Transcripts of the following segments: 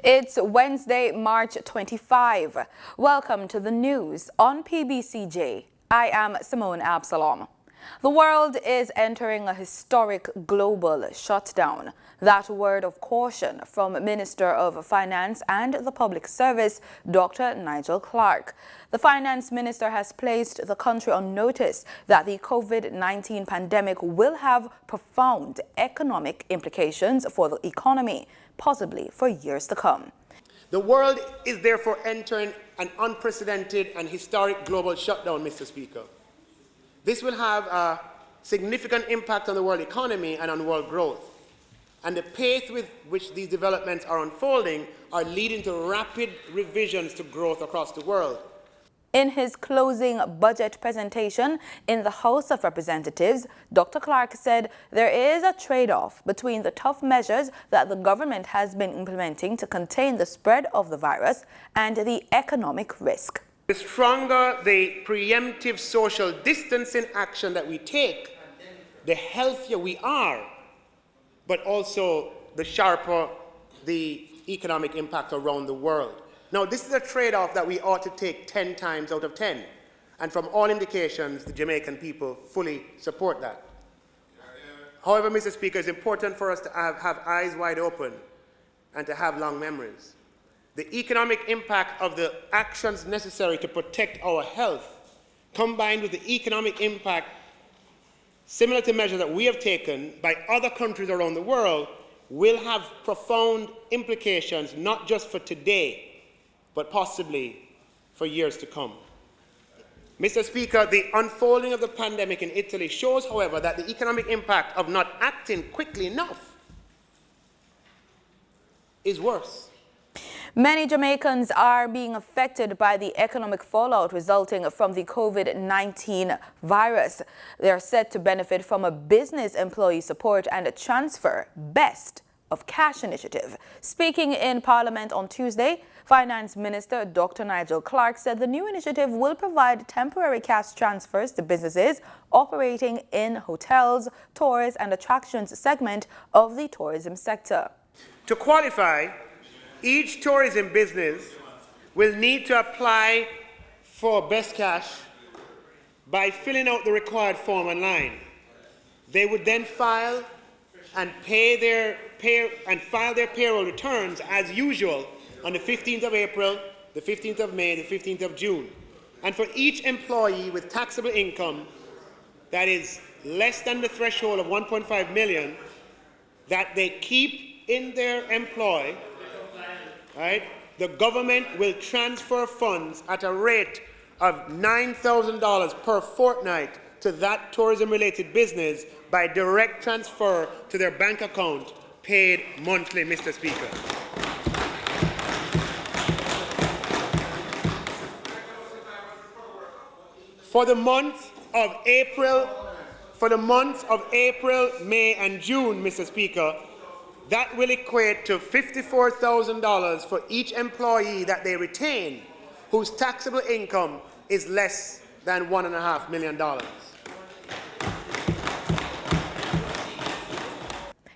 It's Wednesday, March 25. Welcome to the news on PBCJ. I am Simone Absalom. The world is entering a historic global shutdown. That word of caution from Minister of Finance and the Public Service, Dr. Nigel Clark. The Finance Minister has placed the country on notice that the COVID-19 pandemic will have profound economic implications for the economy, possibly for years to come. The world is therefore entering an unprecedented and historic global shutdown, Mr. Speaker. This will have a significant impact on the world economy and on world growth. And the pace with which these developments are unfolding are leading to rapid revisions to growth across the world. In his closing budget presentation in the House of Representatives, Dr. Clark said there is a trade-off between the tough measures that the government has been implementing to contain the spread of the virus and the economic risk. The stronger the preemptive social distancing action that we take, the healthier we are, but also the sharper the economic impact around the world. Now, this is a trade-off that we ought to take 10 times out of 10. And from all indications, the Jamaican people fully support that. However, Mr. Speaker, it's important for us to have eyes wide open and to have long memories. The economic impact of the actions necessary to protect our health, combined with the economic impact similar to measures that we have taken by other countries around the world, will have profound implications not just for today, but possibly for years to come. Mr. Speaker, the unfolding of the pandemic in Italy shows, however, that the economic impact of not acting quickly enough is worse. Many Jamaicans are being affected by the economic fallout resulting from the COVID-19 virus. They are set to benefit from a business employee support and a transfer best of cash initiative. Speaking in Parliament on Tuesday, Finance Minister Dr. Nigel Clark said the new initiative will provide temporary cash transfers to businesses operating in hotels, tours and attractions segment of the tourism sector. To qualify, each tourism business will need to apply for best cash by filling out the required form online. They would then file and file their payroll returns as usual on the 15th of April, the 15th of May, the 15th of June. And for each employee with taxable income that is less than the threshold of 1.5 million that they keep in their employ, right, the government will transfer funds at a rate of $9,000 per fortnight to that tourism-related business by direct transfer to their bank account, paid monthly, Mr. Speaker. For the months of April, May, and June, Mr. Speaker, that will equate to $54,000 for each employee that they retain whose taxable income is less than $1.5 million.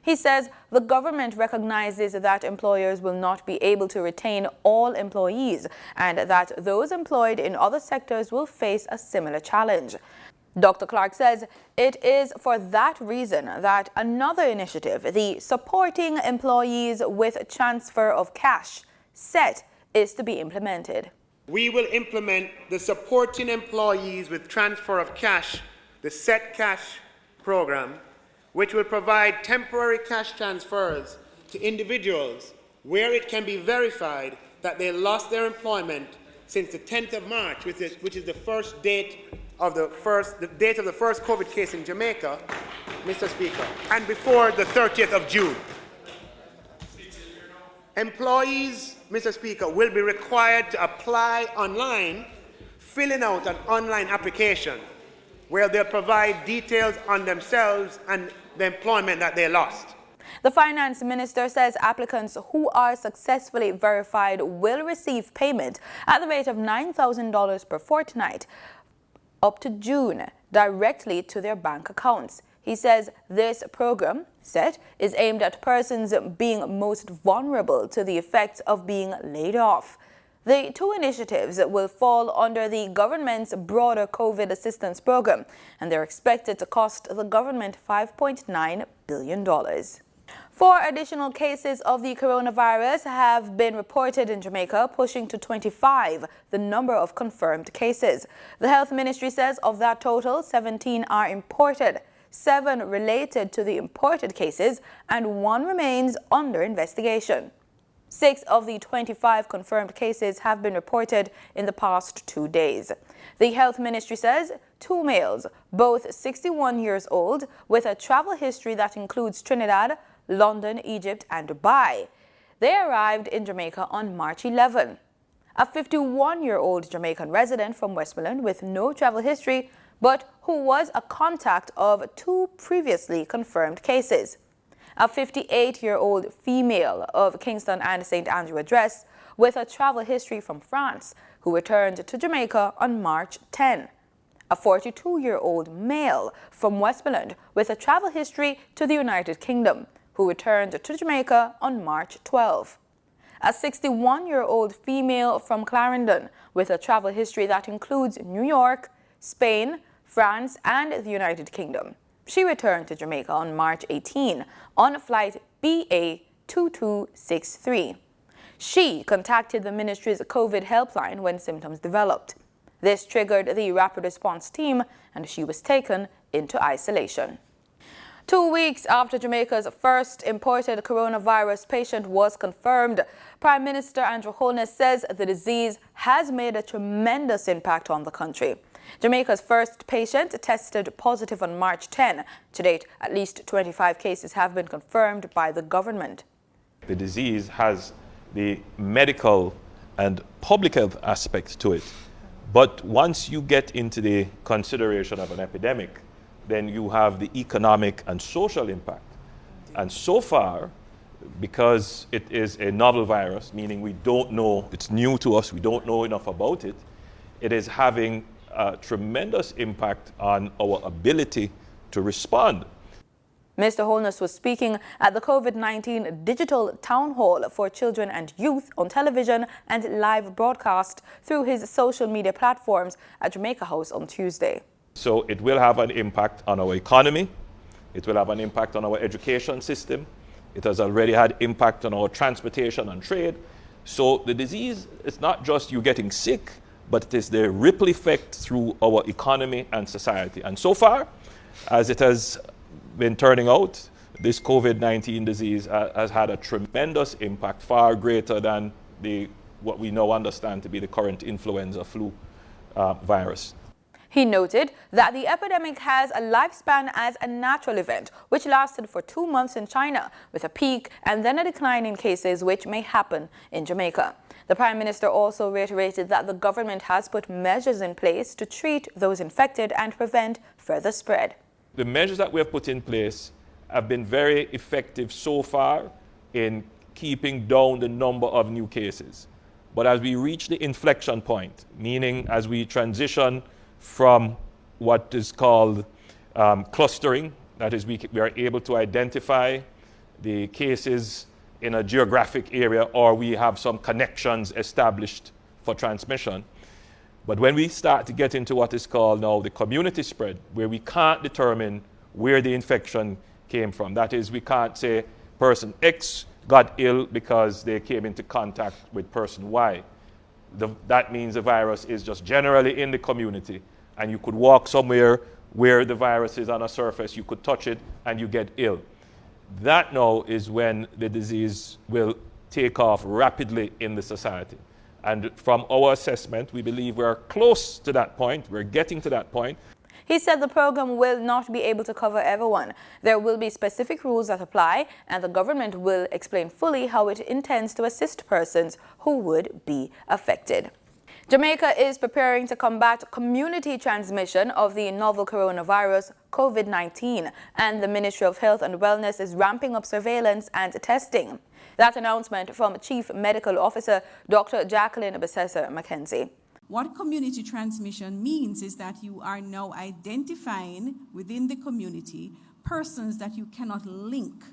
He says the government recognizes that employers will not be able to retain all employees and that those employed in other sectors will face a similar challenge. Dr. Clark says it is for that reason that another initiative, the Supporting Employees with Transfer of Cash, SET, is to be implemented. We will implement the Supporting Employees with Transfer of Cash, the SET Cash program, which will provide temporary cash transfers to individuals where it can be verified that they lost their employment since the 10th of March, which is the first date of the first COVID case in Jamaica, Mr. Speaker, and before the 30th of June. Employees, Mr. Speaker, will be required to apply online, filling out an online application where they'll provide details on themselves and the employment that they lost. The Finance Minister says applicants who are successfully verified will receive payment at the rate of $9,000 per fortnight up to June directly to their bank accounts. He He says this program set is aimed at persons being most vulnerable to the effects of being laid off. The two initiatives will fall under the government's broader COVID assistance program, and they're expected to cost the government $5.9 billion. 4 additional cases of the coronavirus have been reported in Jamaica, pushing to 25 the number of confirmed cases. The health ministry says of that total, 17 are imported, 7 related to the imported cases, and 1 remains under investigation. 6 of the 25 confirmed cases have been reported in the past 2 days. The health ministry says 2 males, both 61 years old, with a travel history that includes Trinidad, London, Egypt, and Dubai. They arrived in Jamaica on March 11. A 51-year-old Jamaican resident from Westmoreland with no travel history, but who was a contact of 2 previously confirmed cases. A 58-year-old female of Kingston and St. Andrew address with a travel history from France, who returned to Jamaica on March 10. A 42-year-old male from Westmoreland with a travel history to the United Kingdom, who returned to Jamaica on March 12. A 61-year-old female from Clarendon with a travel history that includes New York, Spain, France, and the United Kingdom. She returned to Jamaica on March 18 on flight BA2263. She contacted the ministry's COVID helpline when symptoms developed. This triggered the rapid response team, and she was taken into isolation. 2 weeks after Jamaica's first imported coronavirus patient was confirmed, Prime Minister Andrew Holness says the disease has made a tremendous impact on the country. Jamaica's first patient tested positive on March 10. To date, at least 25 cases have been confirmed by the government. The disease has the medical and public health aspects to it. But once you get into the consideration of an epidemic, then you have the economic and social impact. And so far, because it is a novel virus, meaning we don't know, it's new to us, we don't know enough about it, it is having a tremendous impact on our ability to respond. Mr. Holness was speaking at the COVID-19 Digital Town Hall for Children and Youth on television and live broadcast through his social media platforms at Jamaica House on Tuesday. So it will have an impact on our economy, it will have an impact on our education system, it has already had impact on our transportation and trade. So the disease is not just you getting sick, but it is the ripple effect through our economy and society. And so far, as it has been turning out, this COVID-19 disease has had a tremendous impact, far greater than what we now understand to be the current influenza flu virus. He noted that the epidemic has a lifespan as a natural event, which lasted for 2 months in China, with a peak and then a decline in cases, which may happen in Jamaica. The Prime Minister also reiterated that the government has put measures in place to treat those infected and prevent further spread. The measures that we have put in place have been very effective so far in keeping down the number of new cases. But as we reach the inflection point, meaning as we transition from what is called clustering, that is, we are able to identify the cases in a geographic area, or we have some connections established for transmission. But when we start to get into what is called now the community spread, where we can't determine where the infection came from, that is, we can't say person X got ill because they came into contact with person Y. That means the virus is just generally in the community, and you could walk somewhere where the virus is on a surface, you could touch it, and you get ill. That now is when the disease will take off rapidly in the society. And from our assessment, we believe we're close to that point, we're getting to that point. He said the program will not be able to cover everyone. There will be specific rules that apply, and the government will explain fully how it intends to assist persons who would be affected. Jamaica is preparing to combat community transmission of the novel coronavirus COVID-19, and the Ministry of Health and Wellness is ramping up surveillance and testing. That announcement from Chief Medical Officer Dr. Jacqueline Besesser Mackenzie. What community transmission means is that you are now identifying within the community persons that you cannot link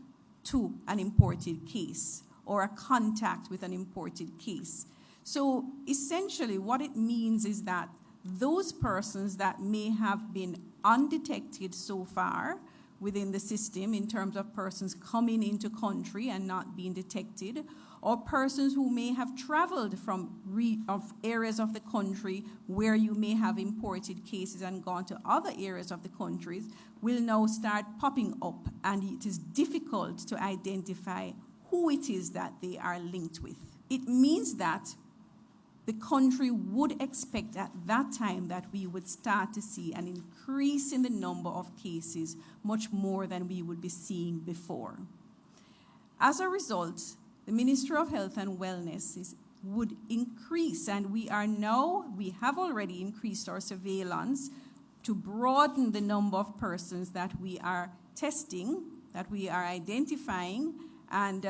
to an imported case or a contact with an imported case. So essentially what it means is that those persons that may have been undetected so far within the system in terms of persons coming into country and not being detected, or persons who may have traveled from areas of the country where you may have imported cases and gone to other areas of the countries, will now start popping up, and it is difficult to identify who it is that they are linked with. It means that the country would expect at that time that we would start to see an increase in the number of cases, much more than we would be seeing before. As a result, the Ministry of Health and Wellness would increase, and we have already increased our surveillance to broaden the number of persons that we are testing, that we are identifying, and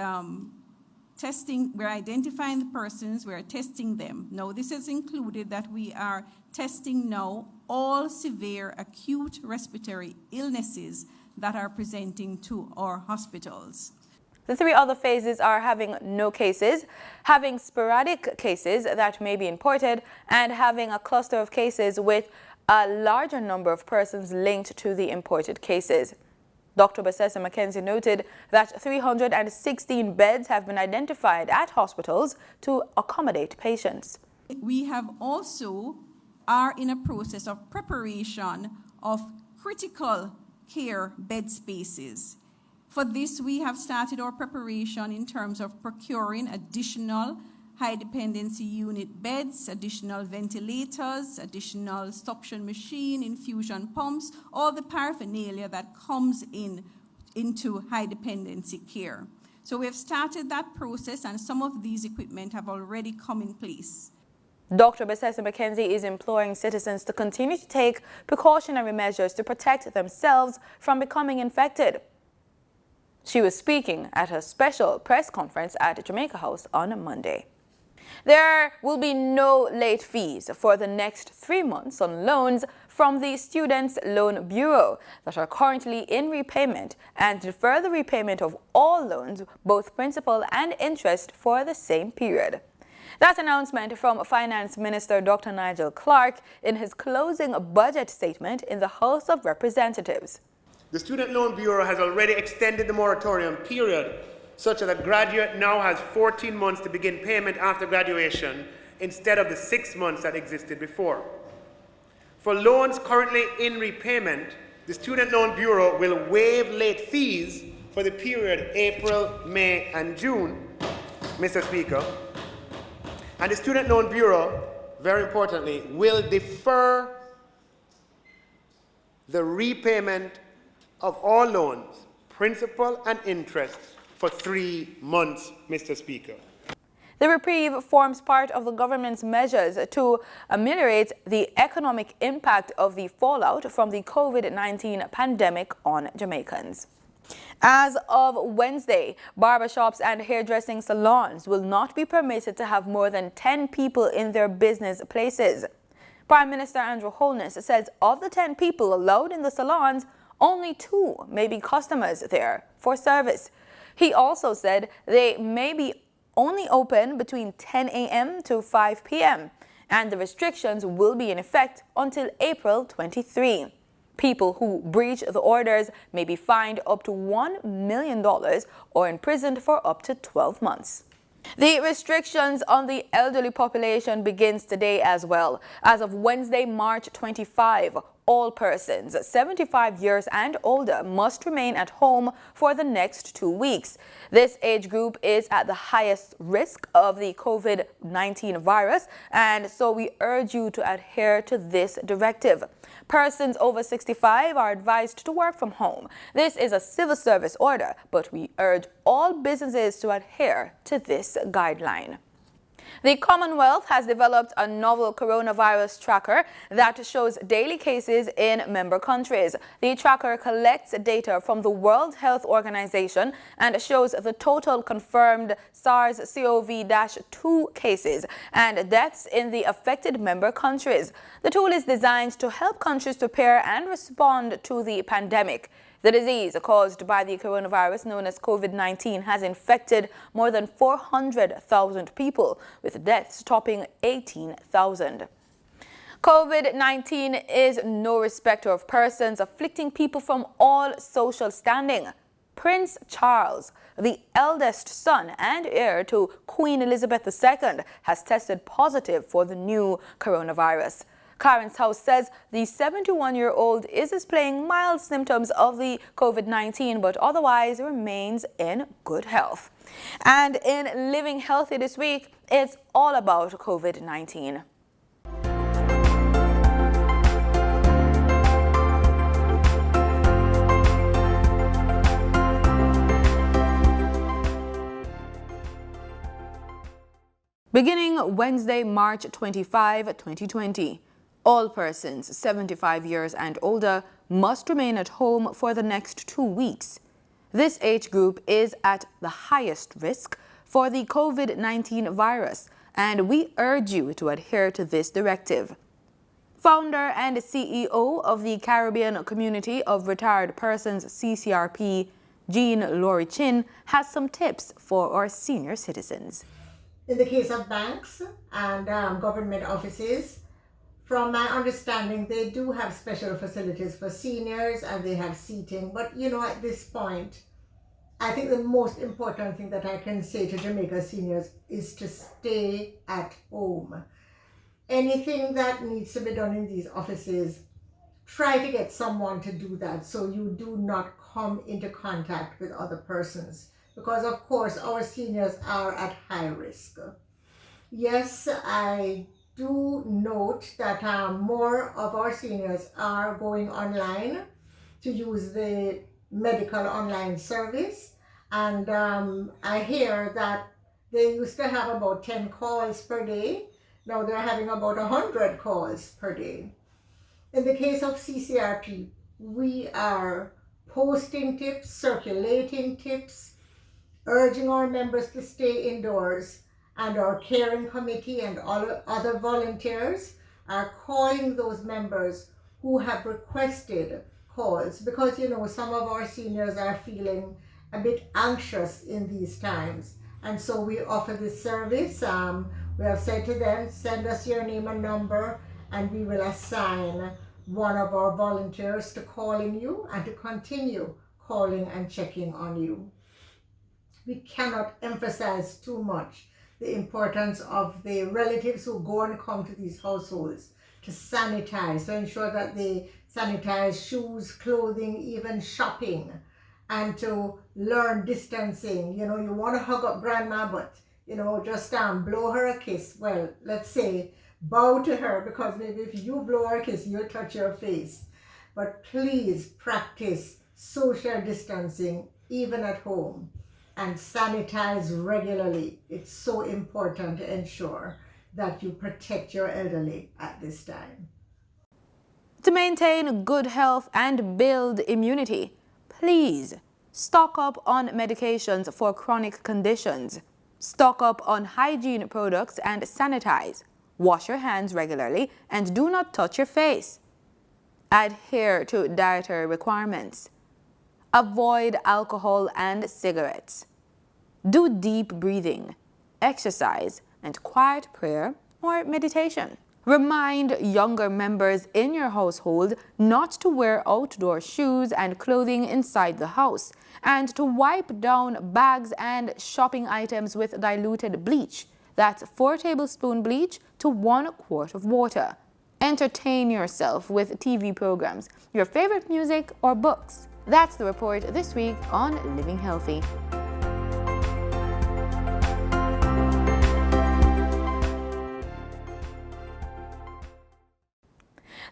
we're identifying the persons, we're testing them. Now, this has included that we are testing now all severe acute respiratory illnesses that are presenting to our hospitals. The three other phases are having no cases, having sporadic cases that may be imported, and having a cluster of cases with a larger number of persons linked to the imported cases. Dr. Bassessa McKenzie noted that 316 beds have been identified at hospitals to accommodate patients. We have also are in a process of preparation of critical care bed spaces. For this, we have started our preparation in terms of procuring additional high-dependency unit beds, additional ventilators, additional suction machine, infusion pumps, all the paraphernalia that comes into high-dependency care. So we have started that process, and some of these equipment have already come in place. Dr. Bassessa McKenzie is imploring citizens to continue to take precautionary measures to protect themselves from becoming infected. She was speaking at a special press conference at Jamaica House on Monday. There will be no late fees for the next 3 months on loans from the Students' Loan Bureau that are currently in repayment, and defer the repayment of all loans, both principal and interest, for the same period. That announcement from Finance Minister Dr. Nigel Clark in his closing budget statement in the House of Representatives. The Student Loan Bureau has already extended the moratorium period such that a graduate now has 14 months to begin payment after graduation instead of the 6 months that existed before. For loans currently in repayment, the Student Loan Bureau will waive late fees for the period April, May, and June, Mr. Speaker. And the Student Loan Bureau, very importantly, will defer the repayment of all loans, principal and interest, for 3 months, Mr. Speaker. The reprieve forms part of the government's measures to ameliorate the economic impact of the fallout from the COVID-19 pandemic on Jamaicans. As of Wednesday, barbershops and hairdressing salons will not be permitted to have more than 10 people in their business places. Prime Minister Andrew Holness says of the 10 people allowed in the salons, only 2 may be customers there for service. He also said they may be only open between 10 a.m. to 5 p.m. and the restrictions will be in effect until April 23. People who breach the orders may be fined up to $1 million or imprisoned for up to 12 months. The restrictions on the elderly population begins today as well. As of Wednesday, March 25, all persons 75 years and older must remain at home for the next 2 weeks. This age group is at the highest risk of the COVID-19 virus, and so we urge you to adhere to this directive. Persons over 65 are advised to work from home. This is a civil service order, but we urge all businesses to adhere to this guideline. The Commonwealth has developed a novel coronavirus tracker that shows daily cases in member countries. The tracker collects data from the World Health Organization and shows the total confirmed SARS-CoV-2 cases and deaths in the affected member countries. The tool is designed to help countries prepare and respond to the pandemic. The disease caused by the coronavirus known as COVID-19 has infected more than 400,000 people, with deaths topping 18,000. COVID-19 is no respecter of persons, afflicting people from all social standing. Prince Charles, the eldest son and heir to Queen Elizabeth II, has tested positive for the new coronavirus. Karen's House says the 71-year-old is displaying mild symptoms of the COVID-19 but otherwise remains in good health. And in Living Healthy this week, it's all about COVID-19. Beginning Wednesday, March 25, 2020, all persons 75 years and older must remain at home for the next 2 weeks. This age group is at the highest risk for the COVID-19 virus, and we urge you to adhere to this directive. Founder and CEO of the Caribbean Community of Retired Persons CCRP, Jean Laurie Chin, has some tips for our senior citizens. In the case of banks and government offices, from my understanding, they do have special facilities for seniors and they have seating. But you know, at this point, I think the most important thing that I can say to Jamaica seniors is to stay at home. Anything that needs to be done in these offices, try to get someone to do that so you do not come into contact with other persons. Because of course our seniors are at high risk. Yes, I do note that more of our seniors are going online to use the medical online service, and I hear that they used to have about 10 calls per day. Now they're having about 100 calls per day. In the case of CCRP, we are posting tips, circulating tips, urging our members to stay indoors, and our caring committee and all other volunteers are calling those members who have requested calls, because you know some of our seniors are feeling a bit anxious in these times, and so we offer this service. We have said to them, send us your name and number and we will assign one of our volunteers to calling you and to continue calling and checking on you. We cannot emphasize too much the importance of the relatives who go and come to these households to sanitize, to ensure that they sanitize shoes, clothing, even shopping, and to learn distancing. You know, you want to hug up grandma, but you know, just blow her a kiss. Well, let's say bow to her, because maybe if you blow her a kiss, you'll touch your face. But please practice social distancing even at home, and sanitize regularly. It's so important to ensure that you protect your elderly at this time. To maintain good health and build immunity, please stock up on medications for chronic conditions. Stock up on hygiene products and sanitize. Wash your hands regularly and do not touch your face. Adhere to dietary requirements. Avoid alcohol and cigarettes. Do deep breathing, exercise, and quiet prayer or meditation. Remind younger members in your household not to wear outdoor shoes and clothing inside the house, and to wipe down bags and shopping items with diluted bleach. That's 4 tablespoons bleach to 1 quart of water. Entertain yourself with TV programs, your favorite music, or books. That's the report this week on Living Healthy.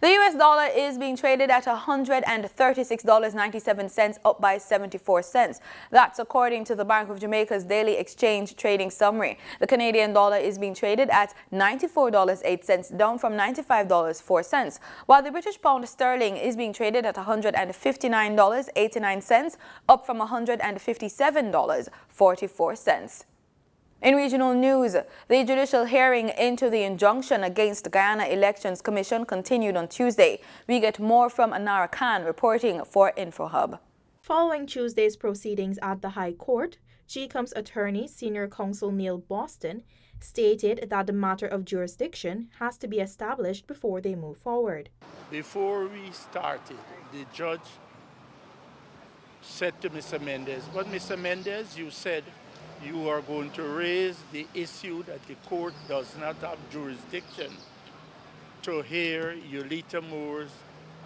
The US dollar is being traded at $136.97, up by 74 cents. That's according to the Bank of Jamaica's daily exchange trading summary. The Canadian dollar is being traded at $94.08, down from $95.04, while the British pound sterling is being traded at $159.89, up from $157.44. In regional news, the judicial hearing into the injunction against the Guyana Elections Commission continued on Tuesday. We get more from Anara Khan reporting for InfoHub. Following Tuesday's proceedings at the High Court, GCOM's attorney, Senior Counsel Neil Boston, stated that the matter of jurisdiction has to be established before they move forward. Before we started, the judge said to Mr. Mendez, but Mr. Mendez, you said you are going to raise the issue that the court does not have jurisdiction to hear Yulita Moore's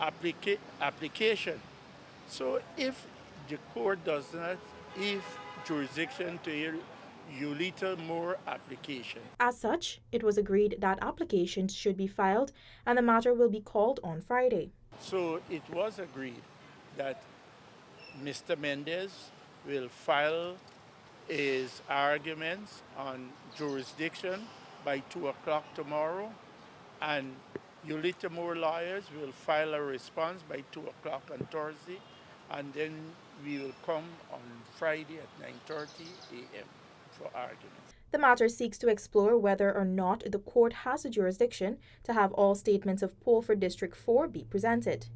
application. So if the court does not have jurisdiction to hear Yulita Moore application. As such, it was agreed that applications should be filed and the matter will be called on Friday. So it was agreed that Mr. Mendez will file his arguments on jurisdiction by 2 o'clock tomorrow, and Yulita Moore lawyers will file a response by 2 o'clock on Thursday, and then we will come on Friday at 9:30 a.m. for arguments. The matter seeks to explore whether or not the court has a jurisdiction to have all statements of poll for District 4 be presented.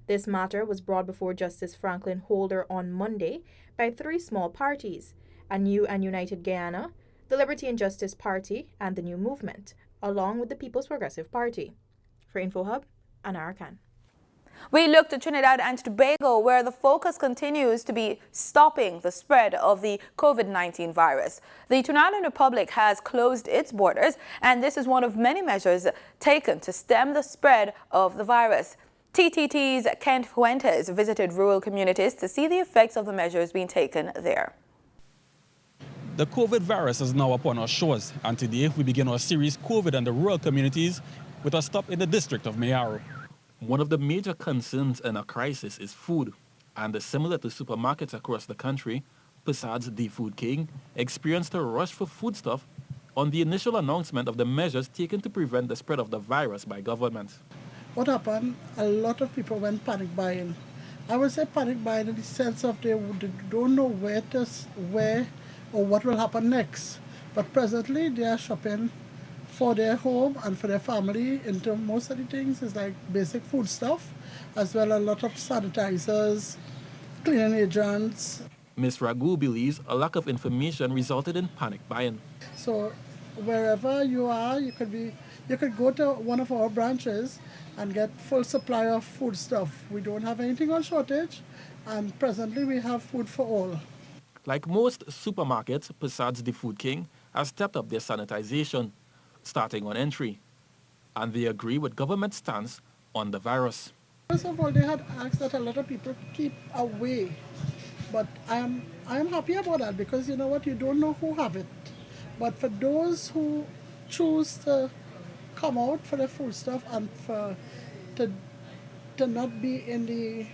This matter was brought before Justice Franklin Holder on Monday by 3 small parties, a New and United Guyana, the Liberty and Justice Party, and the New Movement, along with the People's Progressive Party. For InfoHub, Anara Khan. We look to Trinidad and Tobago, where the focus continues to be stopping the spread of the COVID-19 virus. The Trinidad Republic has closed its borders, and this is one of many measures taken to stem the spread of the virus. TTT's Kent Fuentes visited rural communities to see the effects of the measures being taken there. The COVID virus is now upon our shores, and today we begin our series COVID and the rural communities with a stop in the district of Mayaro. One of the major concerns in a crisis is food, and similar to supermarkets across the country, Persad's the Food King experienced a rush for foodstuff on the initial announcement of the measures taken to prevent the spread of the virus by government. What happened? A lot of people went panic buying. I would say panic buying in the sense of they don't know where or what will happen next. But presently they are shopping for their home and for their family into most of the things is like basic food stuff, as well as a lot of sanitizers, cleaning agents. Ms. Ragu believes a lack of information resulted in panic buying. So wherever you are, you could go to one of our branches and get full supply of food stuff. We don't have anything on shortage, and presently we have food for all. Like most supermarkets, Persad's the Food King has stepped up their sanitization, starting on entry, and they agree with government stance on the virus. First of all, they had asked that a lot of people keep away, but I am happy about that because you know what, you don't know who have it. But for those who choose to come out for the food stuff and to not be in the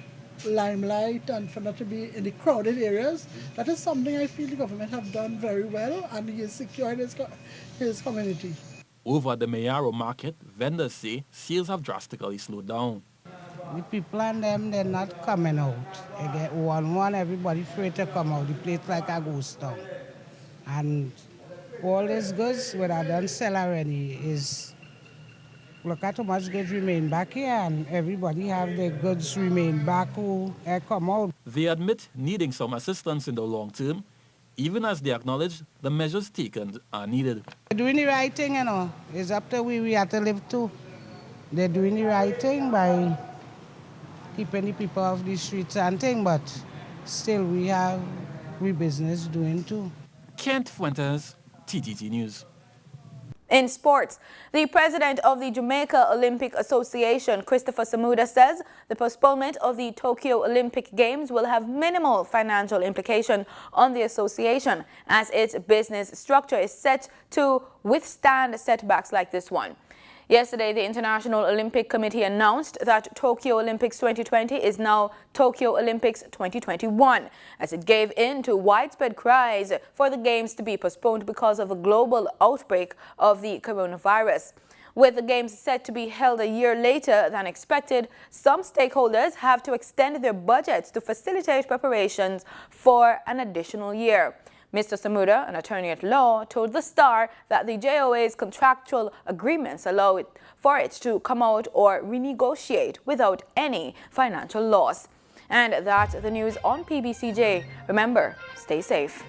limelight and for not to be in the crowded areas, that is something I feel the government have done very well, and he has secured his community. Over the Mayaro market, vendors say sales have drastically slowed down. The people and them, they're not coming out. They get one, everybody afraid to come out. The place like a ghost town. And all these goods, what I done sell already is, look at how much goods remain back here, and everybody have their goods remain back who come out. They admit needing some assistance in the long term, even as they acknowledge the measures taken are needed. They're doing the right thing, you know. It's up to we have to live too. They're doing the right thing by keeping the people off the streets and thing, but still we have business doing too. Kent Fuentes, TTT News. In sports, the president of the Jamaica Olympic Association, Christopher Samuda, says the postponement of the Tokyo Olympic Games will have minimal financial implication on the association, as its business structure is set to withstand setbacks like this one. Yesterday, the International Olympic Committee announced that Tokyo Olympics 2020 is now Tokyo Olympics 2021, as it gave in to widespread cries for the Games to be postponed because of a global outbreak of the coronavirus. With the Games set to be held a year later than expected, some stakeholders have to extend their budgets to facilitate preparations for an additional year. Mr. Samuda, an attorney at law, told The Star that the JOA's contractual agreements allow it to come out or renegotiate without any financial loss. And that's the news on PBCJ. Remember, stay safe.